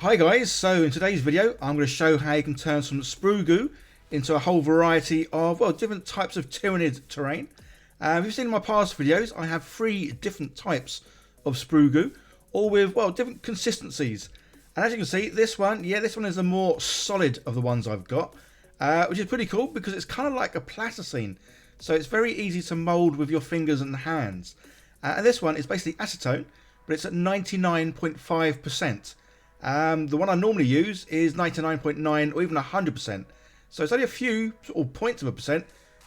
Hi guys, so in today's video I'm going to show how you can turn some sprue goo into a whole variety of, well, different types of Tyranid terrain. If you've seen my past videos, I have 3 different types of sprue goo, all with, well, different consistencies. And as you can see, this one is the more solid of the ones I've got, which is pretty cool because it's kind of like a plasticine. So it's very easy to mould with your fingers and hands. And this one is basically acetone, but it's at 99.5%. The one I normally use is 99.9 or even 100%. So it's only a few sort of points of a percent,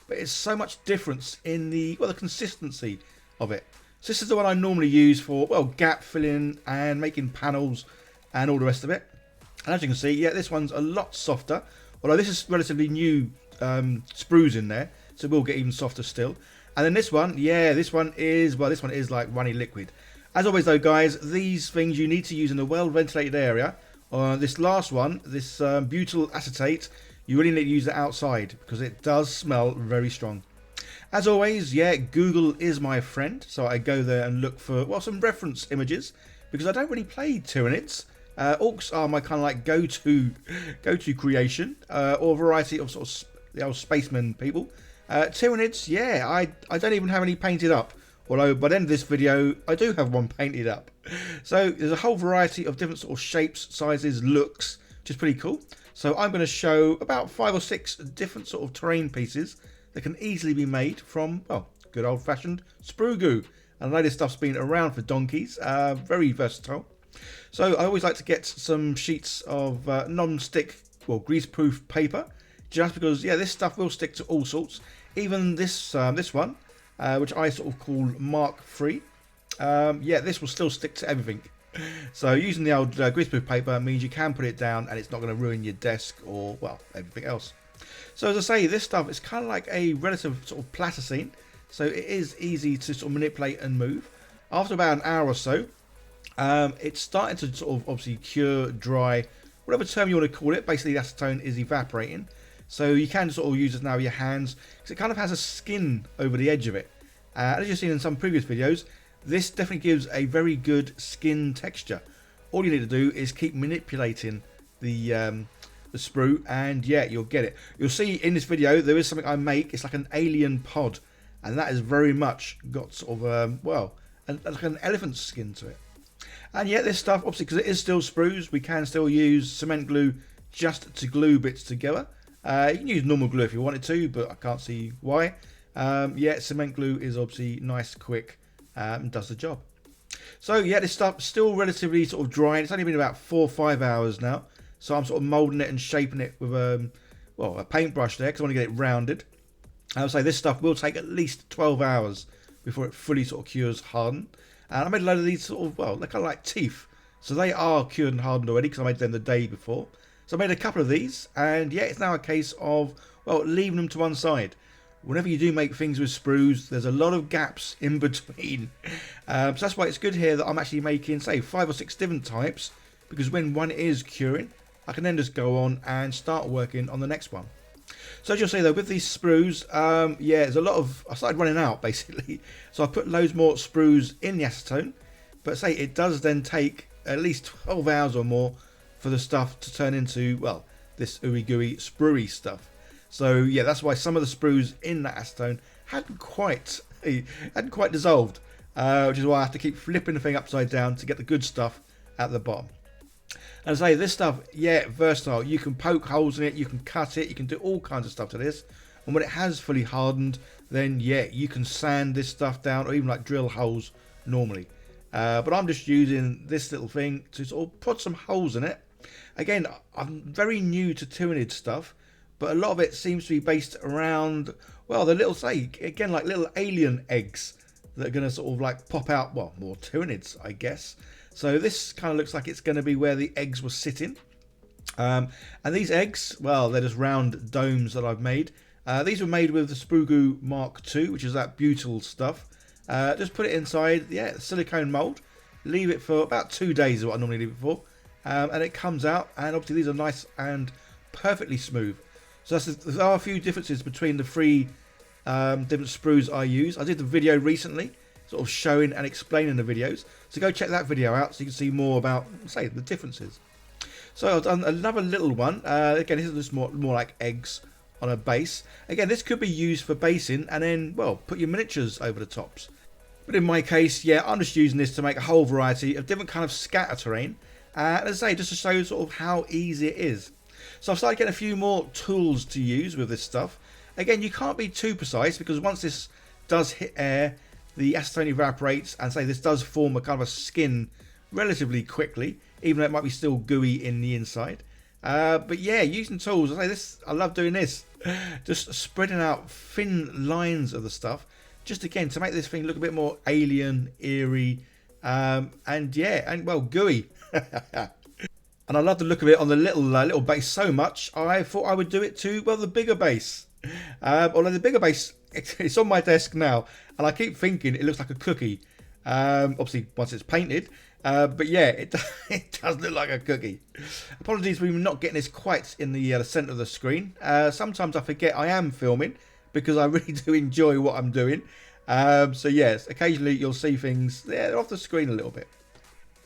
but it's so much difference in the, well, the consistency of it. So this is the one I normally use for, well, gap filling and making panels and all the rest of it. And as you can see, yeah, this one's a lot softer. Although this is relatively new sprues in there, so it will get even softer still. And then this one, yeah, this one is like runny liquid. As always though guys, these things you need to use in a well ventilated area. This last one, this butyl acetate, you really need to use it outside because it does smell very strong. As always, yeah, Google is my friend, so I go there and look for, well, some reference images because I don't really play Tyranids. Orcs are my kind of like go-to creation, or a variety of sort of the old spaceman people. Tyranids, yeah, I don't even have any painted up. Although by the end of this video, I do have one painted up. So there's a whole variety of different sort of shapes, sizes, looks, which is pretty cool. So I'm going to show about 5 or 6 different sort of terrain pieces that can easily be made from, well, good old fashioned sprue goo. And I know this stuff's been around for donkeys, very versatile. So I always like to get some sheets of non-stick, well, grease-proof paper, just because, yeah, this stuff will stick to all sorts. Even this one. Which I sort of call Mark III. Yeah, this will still stick to everything. So using the old greaseproof paper means you can put it down and it's not going to ruin your desk or, well, everything else. So as I say, this stuff is kind of like a relative sort of plasticine. So it is easy to sort of manipulate and move. After about an hour or so, it's starting to sort of obviously cure, dry, whatever term you want to call it. Basically, the acetone is evaporating. So you can sort of use it now with your hands because it kind of has a skin over the edge of it. As you've seen in some previous videos, this definitely gives a very good skin texture. All you need to do is keep manipulating the sprue and yeah, you'll get it. You'll see in this video there is something I make. It's like an alien pod, and that has very much got sort of well, like an elephant skin to it. And yeah, this stuff, obviously, because it is still sprues, we can still use cement glue just to glue bits together. You can use normal glue if you wanted to, but I can't see why. Yeah, cement glue is obviously nice, quick, and does the job. So yeah, this stuff still relatively sort of dry. It's only been about 4 or 5 hours now. So I'm sort of moulding it and shaping it with well, a paintbrush there because I want to get it rounded. I would say this stuff will take at least 12 hours before it fully sort of cures, harden. And I made a load of these sort of, well, they're kind of like teeth. So they are cured and hardened already because I made them the day before. So I made a couple of these, and yeah, it's now a case of, well, leaving them to one side. Whenever you do make things with sprues, there's a lot of gaps in between. So that's why it's good here that I'm actually making, say, 5 or 6 different types, because when one is curing, I can then just go on and start working on the next one. So as you'll see though, with these sprues, yeah, there's a lot of, I started running out basically. So I put loads more sprues in the acetone, but say it does then take at least 12 hours or more for the stuff to turn into, well, this ooey gooey sprue stuff. So yeah, that's why some of the sprues in that acetone hadn't quite dissolved, which is why I have to keep flipping the thing upside down to get the good stuff at the bottom. And I say this stuff, yeah, versatile. You can poke holes in it, you can cut it, you can do all kinds of stuff to this. And when it has fully hardened, then yeah, you can sand this stuff down or even like drill holes normally. But I'm just using this little thing to sort of put some holes in it. Again, I'm very new to Tyranid stuff, but a lot of it seems to be based around, well, the little, say, again, like little alien eggs that are going to sort of like pop out, well, more Tyranids, I guess. So this kind of looks like it's going to be where the eggs were sitting. And these eggs, well, they're just round domes that I've made. These were made with the Sprue Goo Mark II, which is that butyl stuff. Just put it inside, yeah, silicone mould. Leave it for about 2 days is what I normally leave it for. And it comes out, and obviously these are nice and perfectly smooth. So there are a few differences between the 3 different sprues I use. I did the video recently, sort of showing and explaining the videos. So go check that video out so you can see more about, say, the differences. So I've done another little one. Again, this is just more like eggs on a base. Again, this could be used for basing and then, well, put your miniatures over the tops. But in my case, yeah, I'm just using this to make a whole variety of different kind of scatter terrain. As I say, just to show sort of how easy it is. So I've started getting a few more tools to use with this stuff. Again, you can't be too precise because once this does hit air, the acetone evaporates, and say this does form a kind of a skin relatively quickly, even though it might be still gooey in the inside. But yeah, using tools, I love doing this. Just spreading out thin lines of the stuff. Just again to make this thing look a bit more alien, eerie, and yeah, and well, gooey. And I love the look of it on the little base so much, I thought I would do it to, well, the bigger base. Although the bigger base, it's on my desk now, and I keep thinking it looks like a cookie. Obviously, once it's painted. But yeah, it does look like a cookie. Apologies for not getting this quite in the centre of the screen. Sometimes I forget I am filming, because I really do enjoy what I'm doing. So yes, occasionally you'll see things, they're off the screen a little bit.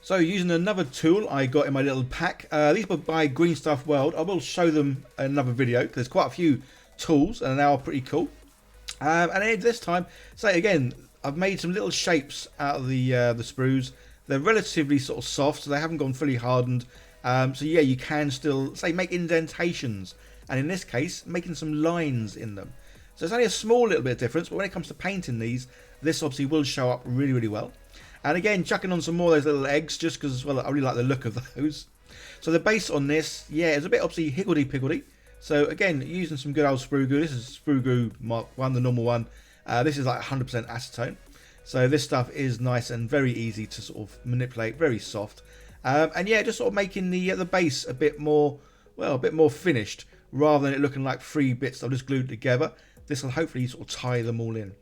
So using another tool I got in my little pack, these were by Green Stuff World. I will show them in another video, because there's quite a few tools and they are pretty cool. And then this time, say again, I've made some little shapes out of the sprues. They're relatively sort of soft, so they haven't gone fully hardened. So yeah, you can still, say, make indentations. And in this case, making some lines in them. So it's only a small little bit of difference, but when it comes to painting these, this obviously will show up really, really well. And again, chucking on some more of those little eggs, just because, well, I really like the look of those. So the base on this, yeah, is a bit obviously higgledy-piggledy. So again, using some good old sprue goo. This is sprue goo Mark 1, the normal one. This is like 100% acetone. So this stuff is nice and very easy to sort of manipulate, very soft. And yeah, just sort of making the base a bit more, well, a bit more finished, rather than it looking like 3 bits that I've just glued together. This will hopefully sort of tie them all in.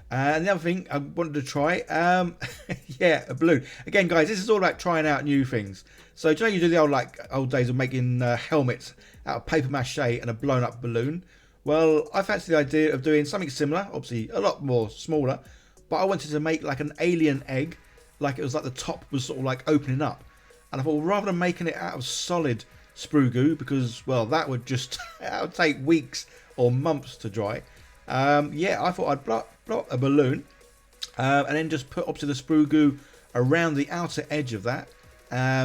And the other thing I wanted to try, yeah, a balloon. Again, guys, this is all about trying out new things. So do you know you do the old days of making helmets out of paper mache and a blown up balloon? Well, I fancy the idea of doing something similar, obviously a lot more smaller, but I wanted to make like an alien egg, like it was like the top was sort of like opening up. And I thought, well, rather than making it out of solid sprue goo, because, well, that would just that would take weeks or months to dry. Yeah, I thought I'd blow a balloon and then just put obviously the sprue goo around the outer edge of that.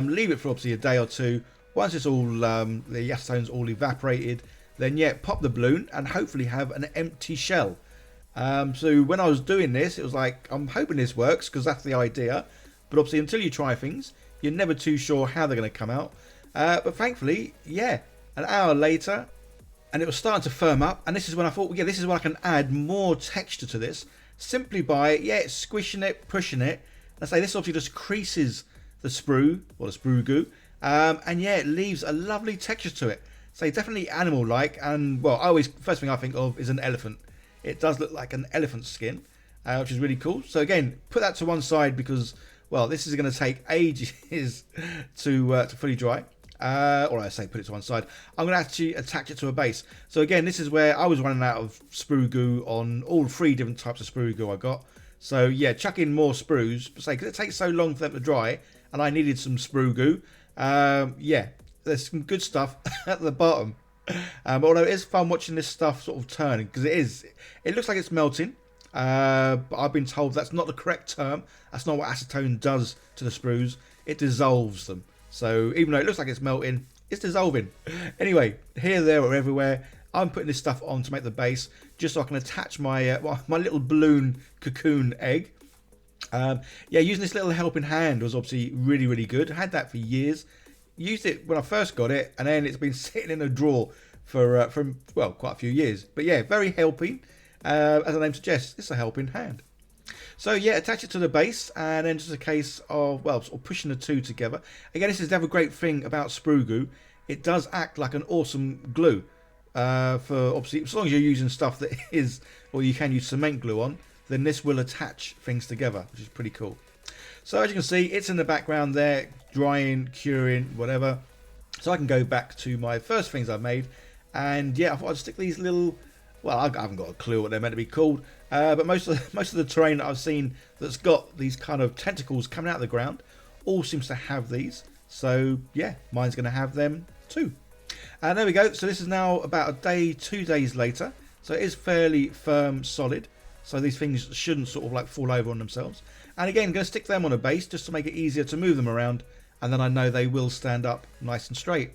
Leave it for obviously a day or two. Once it's all the acetone's all evaporated, then yeah, pop the balloon and hopefully have an empty shell. So when I was doing this, it was like, I'm hoping this works because that's the idea. But obviously until you try things, you're never too sure how they're going to come out. But thankfully, yeah, an hour later, and it was starting to firm up. And this is when I thought, well, yeah, this is when I can add more texture to this. Simply by, yeah, squishing it, pushing it. And say this obviously just creases the sprue, or the sprue goo. And yeah, it leaves a lovely texture to it. So definitely animal-like. And, well, first thing I think of is an elephant. It does look like an elephant skin, which is really cool. So again, put that to one side because, well, this is going to take ages to fully dry. Or I say put it to one side. I'm going to actually attach it to a base. So again, this is where I was running out of sprue goo on all 3 different types of sprue goo I got. So yeah, chuck in more sprues. Say, because it takes so long for them to dry, and I needed some sprue goo. Yeah, there's some good stuff at the bottom. Although it is fun watching this stuff sort of turning, because it looks like it's melting. But I've been told that's not the correct term. That's not what acetone does to the sprues. It dissolves them. So even though it looks like it's melting, it's dissolving. Anyway, here, there, or everywhere, I'm putting this stuff on to make the base, just so I can attach my my little balloon cocoon egg. Yeah, using this little helping hand was obviously really, really good. I had that for years. Used it when I first got it, and then it's been sitting in a drawer for well, quite a few years. But yeah, very helping. As the name suggests, it's a helping hand. So yeah, attach it to the base, and then just a case of, well, sort of pushing the two together. Again, this is the other great thing about sprue goo. It does act like an awesome glue. For obviously, as long as you're using stuff that is, or you can use cement glue on, then this will attach things together, which is pretty cool. So as you can see, it's in the background there, drying, curing, whatever. So I can go back to my first things I've made, and yeah, I thought I'd stick these little, well, I haven't got a clue what they're meant to be called, but most of the terrain that I've seen that's got these kind of tentacles coming out of the ground all seems to have these. So yeah, mine's going to have them too. And there we go. So this is now about a day, 2 days later. So it is fairly firm, solid. So these things shouldn't sort of like fall over on themselves. And again, I'm going to stick them on a base just to make it easier to move them around. And then I know they will stand up nice and straight.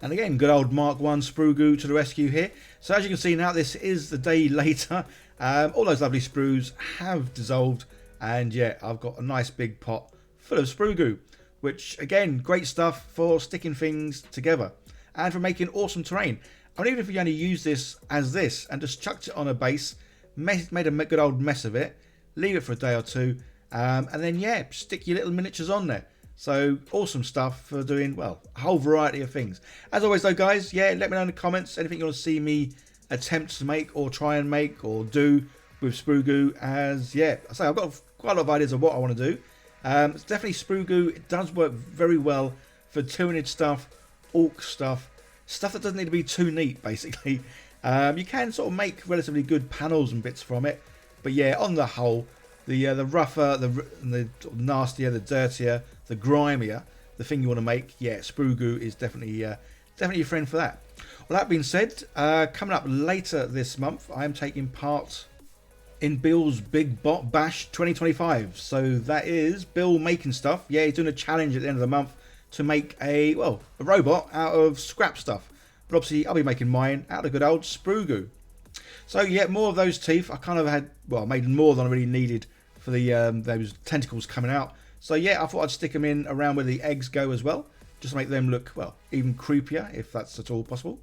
And again, good old Mark 1 sprue goo to the rescue here. So as you can see now, this is the day later. All those lovely sprues have dissolved. And yeah, I've got a nice big pot full of sprue goo. Which, again, great stuff for sticking things together. And for making awesome terrain. I mean, even if you only use this as this and just chucked it on a base, made a good old mess of it, leave it for a day or two, and then yeah, stick your little miniatures on there. So awesome stuff for doing, well, a whole variety of things. As always though guys, yeah, let me know in the comments anything you want to see me attempt to make or try and make or do with sprue goo. As yeah, I say I've got quite a lot of ideas of what I want to do. It's definitely sprue goo. It does work very well for Tyranid stuff, orc stuff that doesn't need to be too neat basically. You can sort of make relatively good panels and bits from it, but yeah, on the whole, the rougher, the nastier, the dirtier, the grimier the thing you want to make, yeah, sprue goo is definitely your friend for that. Well, that being said, coming up later this month, I am taking part in Bill's Big Bot Bash 2025. So that is Bill making stuff. Yeah, he's doing a challenge at the end of the month to make a robot out of scrap stuff. But obviously I'll be making mine out of good old sprue goo. So yeah, more of those teeth. I kind of had, well, made more than I really needed for the those tentacles coming out. So yeah, I thought I'd stick them in around where the eggs go as well, just to make them look, well, even creepier, if that's at all possible.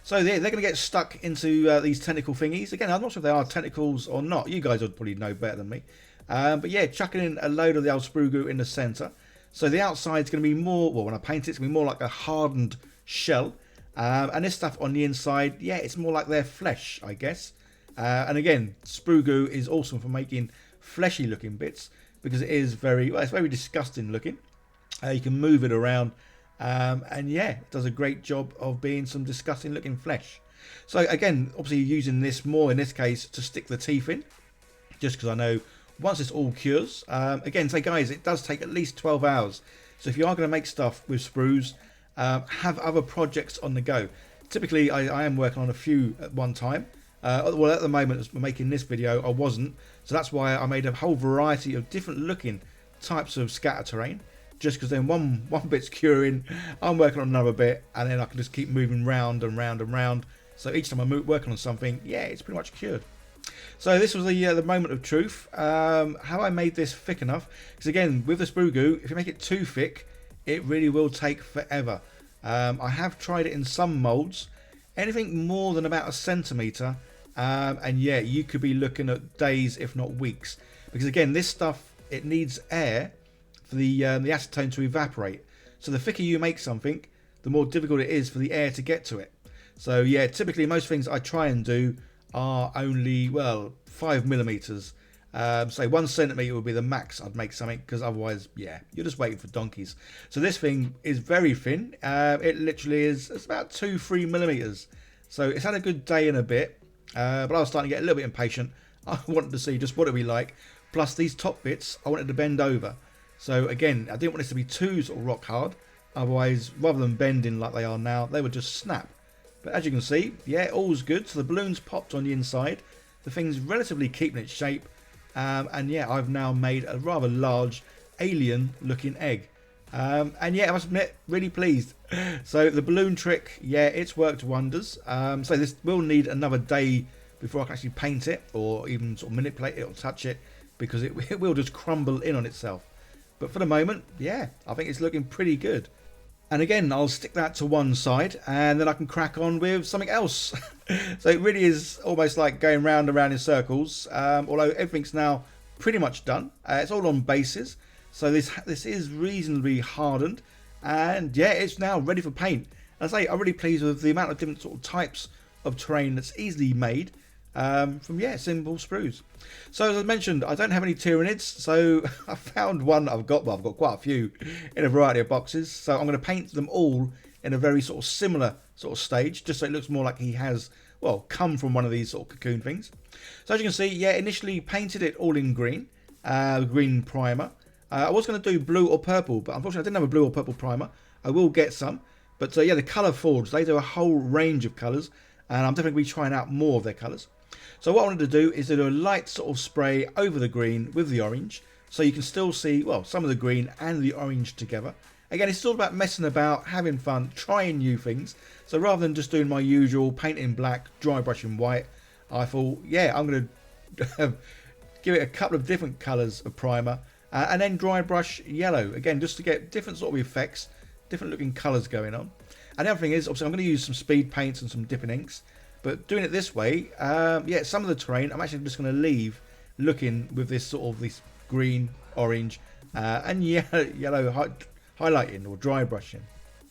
So yeah, they're going to get stuck into these tentacle thingies. Again, I'm not sure if they are tentacles or not. You guys would probably know better than me. But yeah, chucking in a load of the old sprue goo in the centre. So the outside's going to be more, well, when I paint it, it's going to be more like a hardened shell. And this stuff on the inside, yeah, it's more like their flesh, I guess. And again, sprue goo is awesome for making fleshy looking bits, because it is very, well, it's very disgusting looking. You can move it around, and yeah, it does a great job of being some disgusting looking flesh. So again, obviously using this more in this case to stick the teeth in, just because I know once it's all cures, again, say guys, it does take at least 12 hours. So if you are going to make stuff with sprues, have other projects on the go. Typically, I am working on a few at one time. Well, at the moment, as we're making this video, I wasn't. So that's why I made a whole variety of different looking types of scatter terrain. Just because then one bit's curing, I'm working on another bit, and then I can just keep moving round and round and round. So each time I'm working on something, yeah, it's pretty much cured. So this was the moment of truth. How I made this thick enough, because again, with the sprue goo, if you make it too thick, it really will take forever. I have tried it in some moulds, anything more than about 1 centimetre, and yeah, you could be looking at days, if not weeks, because again, this stuff, it needs air for the acetone to evaporate. So the thicker you make something, the more difficult it is for the air to get to it. So yeah, typically most things I try and do are only, well, 5 millimeters. Say 1 centimeter would be the max I'd make something, because otherwise, yeah, you're just waiting for donkeys. So this thing is very thin. It literally is, it's about 2-3 millimeters. So it's had a good day and a bit, but I was starting to get a little bit impatient. I wanted to see just what it'd be like. Plus these top bits, I wanted to bend over. So again, I didn't want this to be too sort of rock hard. Otherwise, rather than bending like they are now, they would just snap. But as you can see, yeah, all's good. So the balloon's popped on the inside. The thing's relatively keeping its shape. And yeah, I've now made a rather large alien looking egg. And yeah, I must admit, really pleased. So the balloon trick, yeah, it's worked wonders. So this will need another day before I can actually paint it, or even sort of manipulate it or touch it, because it will just crumble in on itself. But for the moment, yeah, I think it's looking pretty good. And again, I'll stick that to one side, and then I can crack on with something else. So it really is almost like going round and round in circles, although everything's now pretty much done. It's all on bases, so this is reasonably hardened, and yeah, it's now ready for paint. And I say, I'm really pleased with the amount of different sort of types of terrain that's easily made from, yeah, simple sprues. So as I mentioned, I don't have any Tyranids, so I found one I've got quite a few in a variety of boxes. So I'm going to paint them all in a very sort of similar sort of stage, just so it looks more like he has, well, come from one of these sort of cocoon things. So as you can see, yeah, initially painted it all in green, green primer. I was going to do blue or purple, but unfortunately I didn't have a blue or purple primer. I will get some. But yeah, the Colour Forge, they do a whole range of colours, and I'm definitely going to be trying out more of their colours. So what I wanted to do is do a light sort of spray over the green with the orange, so you can still see, well, some of the green and the orange together. Again, it's all about messing about, having fun, trying new things. So rather than just doing my usual paint in black, dry brush in white, I thought, yeah, I'm going to give it a couple of different colours of primer, and then dry brush yellow, again, just to get different sort of effects, different looking colours going on. And the other thing is, obviously I'm going to use some speed paints and some dipping inks, but doing it this way, yeah, some of the terrain I'm actually just going to leave looking with this sort of this green, orange, and yellow highlighting or dry brushing.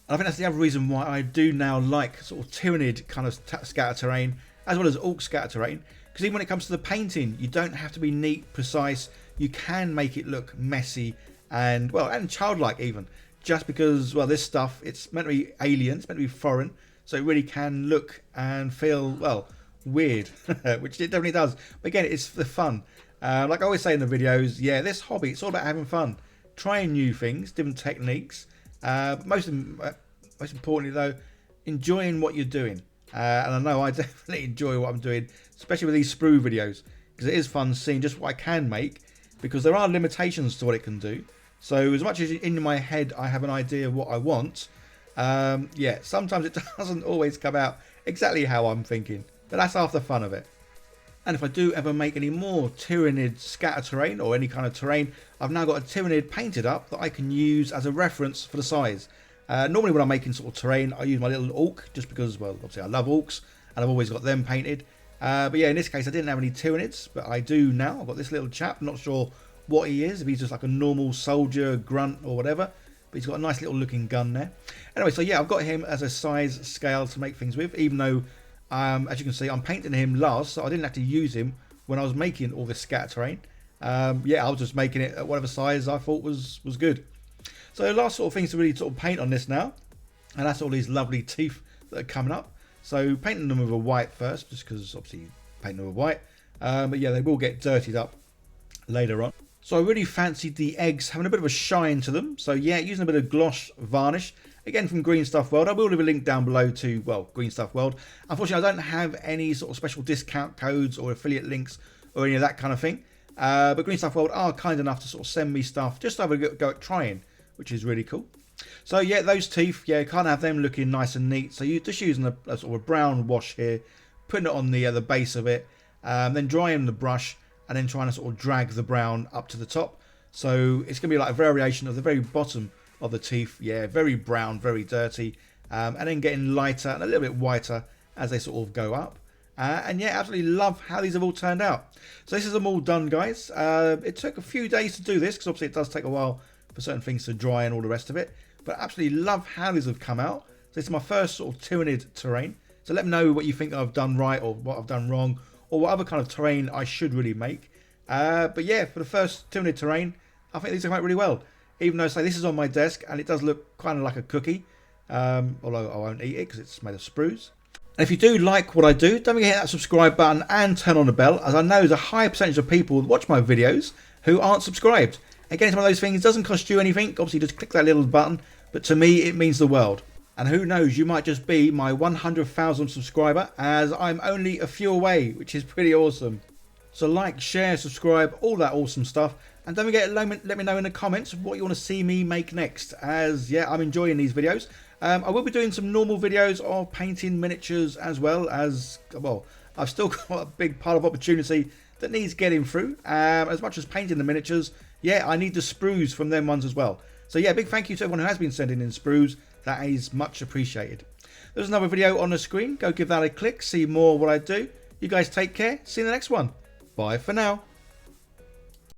And I think that's the other reason why I do now like sort of Tyranid kind of scatter terrain, as well as Orc scatter terrain, because even when it comes to the painting, you don't have to be neat, precise. You can make it look messy and, well, and childlike even, just because, well, this stuff, it's meant to be alien, it's meant to be foreign, so it really can look and feel, well, weird, which it definitely does. But again, it's the fun. Like I always say in the videos, yeah, this hobby, it's all about having fun, trying new things, different techniques. Most importantly, though, enjoying what you're doing. And I know I definitely enjoy what I'm doing, especially with these sprue videos, because it is fun seeing just what I can make, because there are limitations to what it can do. So as much as in my head I have an idea of what I want, yeah, sometimes it doesn't always come out exactly how I'm thinking, but that's half the fun of it. And if I do ever make any more Tyranid scatter terrain or any kind of terrain, I've now got a Tyranid painted up that I can use as a reference for the size. Normally when I'm making sort of terrain, I use my little orc, just because, well, obviously I love orcs and I've always got them painted. But yeah, in this case I didn't have any Tyranids, but I do now. I've got this little chap, I'm not sure what he is, if he's just like a normal soldier, grunt or whatever, but he's got a nice little looking gun there. Anyway, so yeah, I've got him as a size scale to make things with, even though as you can see, I'm painting him last, so I didn't have to use him when I was making all this scatter terrain. Yeah, I was just making it at whatever size I thought was good. So the last sort of things to really sort of paint on this now, and that's all these lovely teeth that are coming up. So painting them with a white first, just because obviously painting them with white. But yeah, they will get dirtied up later on. So I really fancied the eggs having a bit of a shine to them. So yeah, using a bit of gloss varnish. Again, from Green Stuff World. I will leave a link down below to, well, Green Stuff World. Unfortunately, I don't have any sort of special discount codes or affiliate links or any of that kind of thing. But Green Stuff World are kind enough to sort of send me stuff just to have a go at trying, which is really cool. So yeah, those teeth, yeah, can't have them looking nice and neat. So you're just using a sort of a brown wash here, putting it on the base of it, then drying the brush, and then trying to sort of drag the brown up to the top. So it's going to be like a variation of the very bottom of the teeth, yeah, very brown, very dirty, and then getting lighter and a little bit whiter as they sort of go up. And yeah, absolutely love how these have all turned out. So this is them all done, guys. It took a few days to do this, because obviously it does take a while for certain things to dry and all the rest of it, but absolutely love how these have come out. So this is my first sort of Tyranid terrain, so let me know what you think I've done right or what I've done wrong, or what other kind of terrain I should really make. But yeah, for the first Tyranid terrain, I think these have come out really well. Even though, say, this is on my desk and it does look kind of like a cookie, although I won't eat it because it's made of sprues. And if you do like what I do, don't forget to hit that subscribe button and turn on the bell, as I know there's a high percentage of people that watch my videos who aren't subscribed. Again, it's one of those things, it doesn't cost you anything, obviously just click that little button, but to me it means the world. And who knows, you might just be my 100,000th subscriber, as I'm only a few away, which is pretty awesome. So like, share, subscribe, all that awesome stuff. And don't forget to let me know in the comments what you want to see me make next, as yeah, I'm enjoying these videos. I will be doing some normal videos of painting miniatures, as well as, well, I've still got a big pile of opportunity that needs getting through. As much as painting the miniatures, yeah, I need the sprues from them ones as well. So yeah, big thank you to everyone who has been sending in sprues. That is much appreciated. There's another video on the screen. Go give that a click, see more of what I do. You guys take care. See you in the next one. Bye for now.